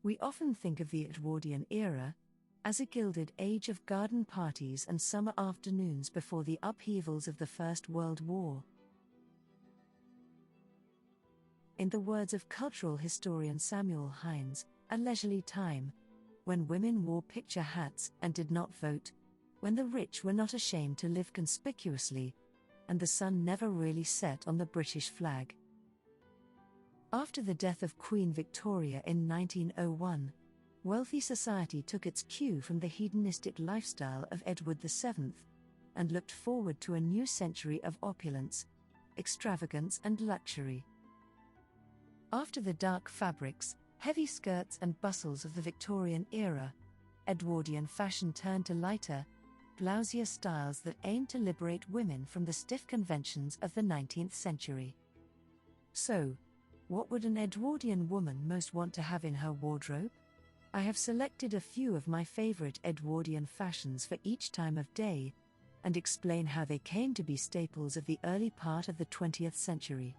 We often think of the Edwardian era as a gilded age of garden parties and summer afternoons before the upheavals of the First World War. In the words of cultural historian Samuel Hines, a leisurely time, when women wore picture hats and did not vote, when the rich were not ashamed to live conspicuously, and the sun never really set on the British flag. After the death of Queen Victoria in 1901, wealthy society took its cue from the hedonistic lifestyle of Edward VII, and looked forward to a new century of opulence, extravagance and luxury. After the dark fabrics, heavy skirts and bustles of the Victorian era, Edwardian fashion turned to lighter, blousier styles that aimed to liberate women from the stiff conventions of the 19th century. So, what would an Edwardian woman most want to have in her wardrobe? I have selected a few of my favorite Edwardian fashions for each time of day, and explain how they came to be staples of the early part of the 20th century.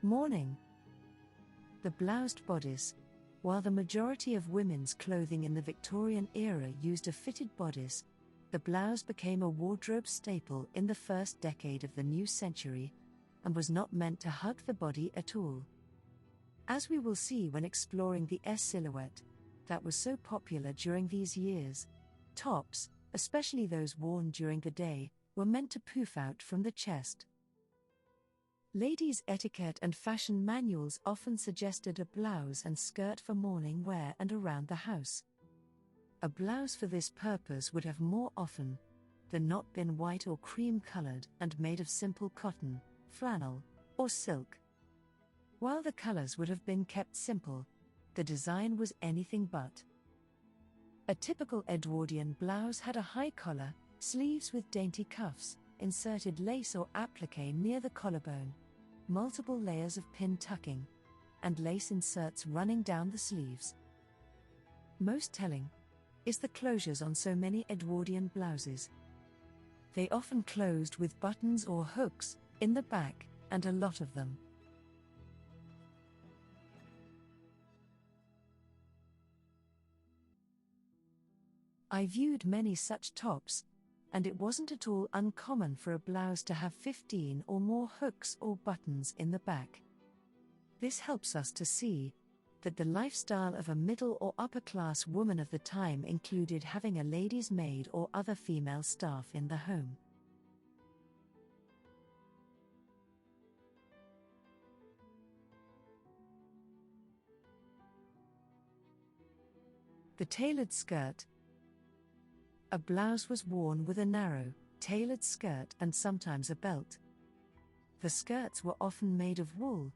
Morning. The bloused bodice. While the majority of women's clothing in the Victorian era used a fitted bodice, the blouse became a wardrobe staple in the first decade of the new century, and was not meant to hug the body at all. As we will see when exploring the S silhouette that was so popular during these years, tops, especially those worn during the day, were meant to poof out from the chest. Ladies' etiquette and fashion manuals often suggested a blouse and skirt for morning wear and around the house. A blouse for this purpose would have more often than not been white or cream-colored and made of simple cotton, flannel, or silk. While the colors would have been kept simple, the design was anything but. A typical Edwardian blouse had a high collar, sleeves with dainty cuffs, inserted lace or applique near the collarbone, multiple layers of pin tucking, and lace inserts running down the sleeves. Most telling is the closures on so many Edwardian blouses. They often closed with buttons or hooks in the back, and a lot of them. I viewed many such tops, and it wasn't at all uncommon for a blouse to have 15 or more hooks or buttons in the back. This helps us to see that the lifestyle of a middle or upper-class woman of the time included having a lady's maid or other female staff in the home. The tailored skirt. A blouse was worn with a narrow, tailored skirt and sometimes a belt. The skirts were often made of wool,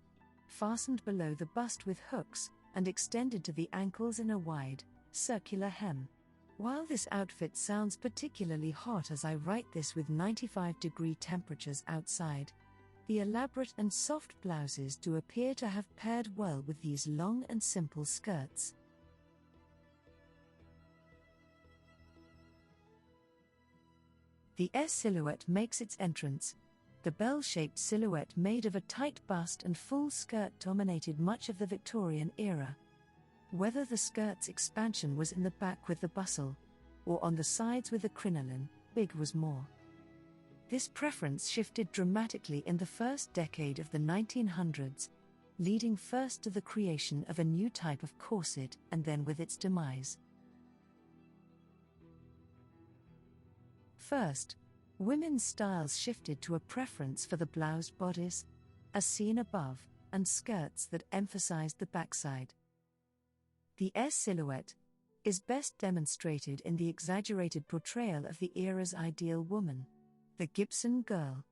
fastened below the bust with hooks, and extended to the ankles in a wide, circular hem. While this outfit sounds particularly hot as I write this with 95-degree temperatures outside, the elaborate and soft blouses do appear to have paired well with these long and simple skirts. The S silhouette makes its entrance. The bell-shaped silhouette made of a tight bust and full skirt dominated much of the Victorian era. Whether the skirt's expansion was in the back with the bustle, or on the sides with the crinoline, big was more. This preference shifted dramatically in the first decade of the 1900s, leading first to the creation of a new type of corset and then with its demise. First, women's styles shifted to a preference for the bloused bodice, as seen above, and skirts that emphasized the backside. The S silhouette is best demonstrated in the exaggerated portrayal of the era's ideal woman, the Gibson Girl.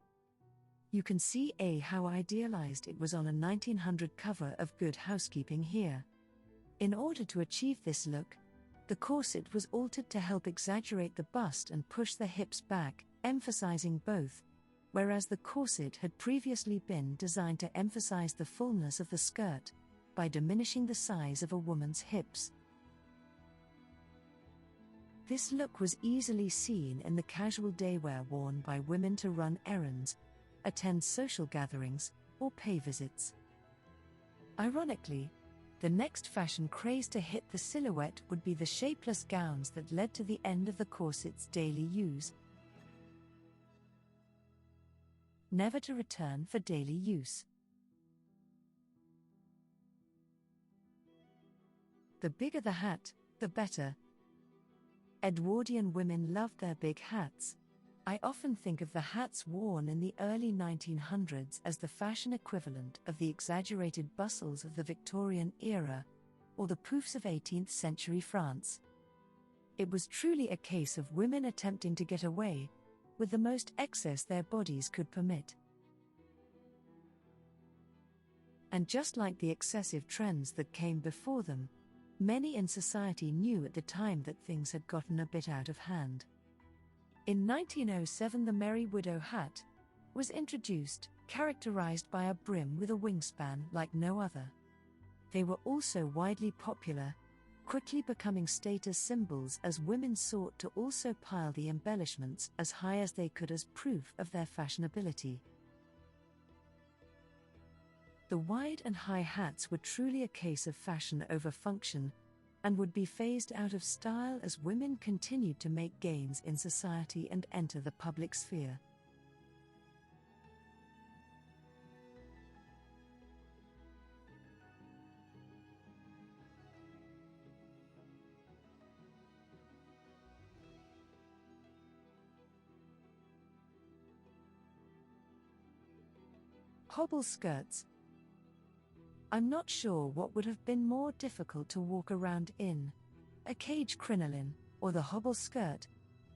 You can see how idealized it was on a 1900 cover of Good Housekeeping here. In order to achieve this look, the corset was altered to help exaggerate the bust and push the hips back, emphasizing both, whereas the corset had previously been designed to emphasize the fullness of the skirt, by diminishing the size of a woman's hips. This look was easily seen in the casual daywear worn by women to run errands, attend social gatherings or pay visits. Ironically, the next fashion craze to hit the silhouette would be the shapeless gowns that led to the end of the corset's daily use, never to return for daily use. The bigger the hat, the better. Edwardian women loved their big hats. I often think of the hats worn in the early 1900s as the fashion equivalent of the exaggerated bustles of the Victorian era, or the poufs of 18th century France. It was truly a case of women attempting to get away with the most excess their bodies could permit. And just like the excessive trends that came before them, many in society knew at the time that things had gotten a bit out of hand. In 1907, the Merry Widow hat was introduced, characterized by a brim with a wingspan like no other. They were also widely popular, quickly becoming status symbols as women sought to also pile the embellishments as high as they could as proof of their fashionability. The wide and high hats were truly a case of fashion over function, and would be phased out of style as women continued to make gains in society and enter the public sphere. Hobble skirts. I'm not sure what would have been more difficult to walk around in, a cage crinoline, or the hobble skirt,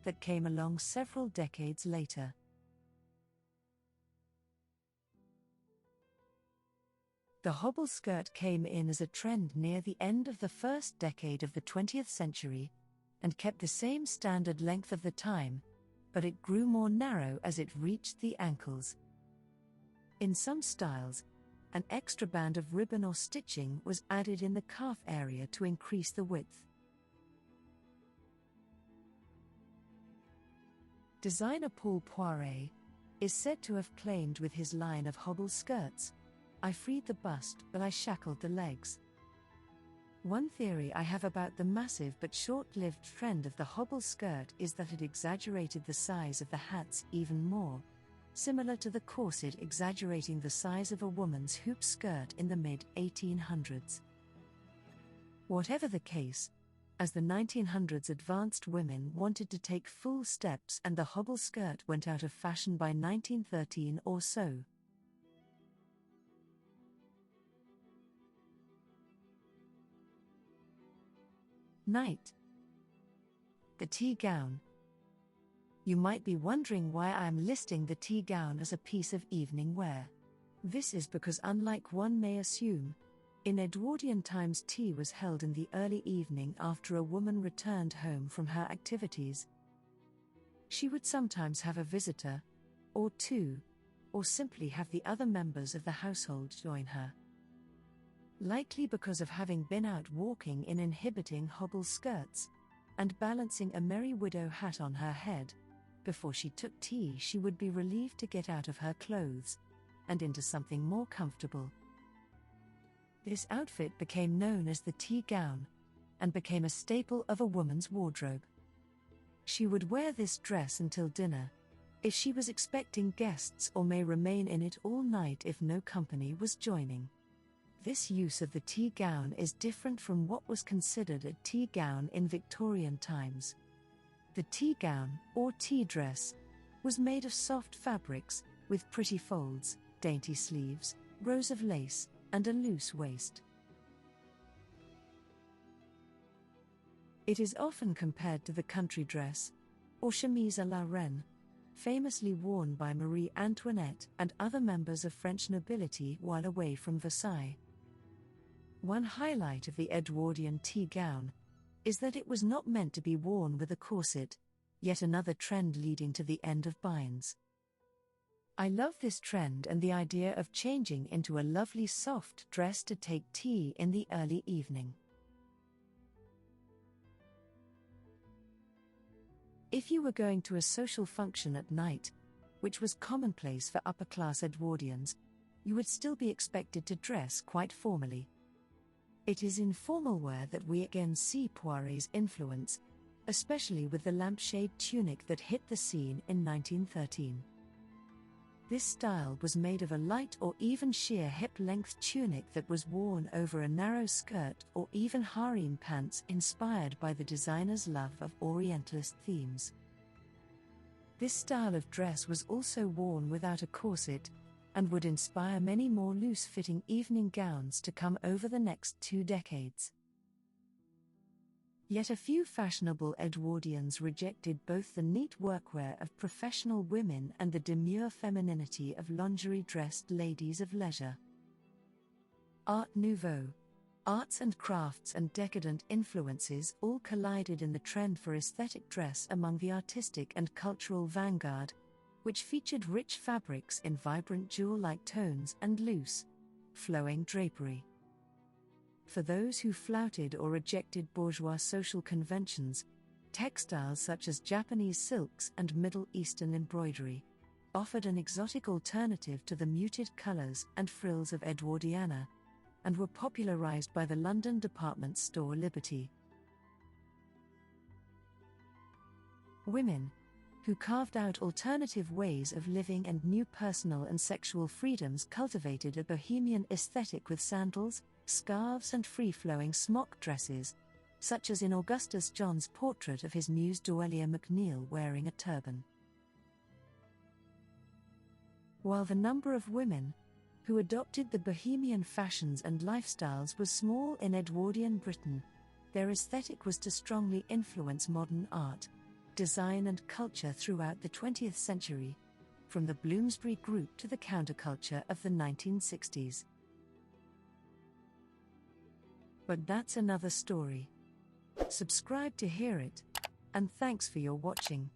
that came along several decades later. The hobble skirt came in as a trend near the end of the first decade of the 20th century, and kept the same standard length of the time, but it grew more narrow as it reached the ankles. In some styles, an extra band of ribbon or stitching was added in the calf area to increase the width. Designer Paul Poiret is said to have claimed with his line of hobble skirts, "I freed the bust but I shackled the legs." One theory I have about the massive but short-lived trend of the hobble skirt is that it exaggerated the size of the hats even more, similar to the corset exaggerating the size of a woman's hoop skirt in the mid-1800s. Whatever the case, as the 1900s advanced, women wanted to take full steps and the hobble skirt went out of fashion by 1913 or so. Night. The tea gown. You might be wondering why I am listing the tea gown as a piece of evening wear. This is because, unlike one may assume, in Edwardian times tea was held in the early evening after a woman returned home from her activities. She would sometimes have a visitor, or two, or simply have the other members of the household join her. Likely because of having been out walking in inhibiting hobble skirts, and balancing a Merry Widow hat on her head, before she took tea she would be relieved to get out of her clothes, and into something more comfortable. This outfit became known as the tea gown, and became a staple of a woman's wardrobe. She would wear this dress until dinner, if she was expecting guests, or may remain in it all night if no company was joining. This use of the tea gown is different from what was considered a tea gown in Victorian times. The tea gown, or tea dress, was made of soft fabrics, with pretty folds, dainty sleeves, rows of lace, and a loose waist. It is often compared to the country dress, or chemise à la reine, famously worn by Marie Antoinette and other members of French nobility while away from Versailles. One highlight of the Edwardian tea gown is that it was not meant to be worn with a corset, yet another trend leading to the end of binds. I love this trend and the idea of changing into a lovely soft dress to take tea in the early evening. If you were going to a social function at night, which was commonplace for upper-class Edwardians, you would still be expected to dress quite formally. It is in formal wear that we again see Poiret's influence, especially with the lampshade tunic that hit the scene in 1913. This style was made of a light or even sheer hip-length tunic that was worn over a narrow skirt or even harem pants inspired by the designer's love of Orientalist themes. This style of dress was also worn without a corset, and would inspire many more loose-fitting evening gowns to come over the next 2 decades. Yet a few fashionable Edwardians rejected both the neat workwear of professional women and the demure femininity of lingerie-dressed ladies of leisure. Art Nouveau, arts and crafts and decadent influences all collided in the trend for aesthetic dress among the artistic and cultural vanguard, which featured rich fabrics in vibrant jewel-like tones and loose, flowing drapery. For those who flouted or rejected bourgeois social conventions, textiles such as Japanese silks and Middle Eastern embroidery offered an exotic alternative to the muted colors and frills of Edwardiana, and were popularized by the London department store Liberty. Women, who carved out alternative ways of living and new personal and sexual freedoms, cultivated a bohemian aesthetic with sandals, scarves and free-flowing smock dresses, such as in Augustus John's portrait of his muse Doelia MacNeill wearing a turban. While the number of women who adopted the bohemian fashions and lifestyles was small in Edwardian Britain, their aesthetic was to strongly influence modern art, design and culture throughout the 20th century, from the Bloomsbury Group to the counterculture of the 1960s. But that's another story. Subscribe to hear it, and thanks for your watching.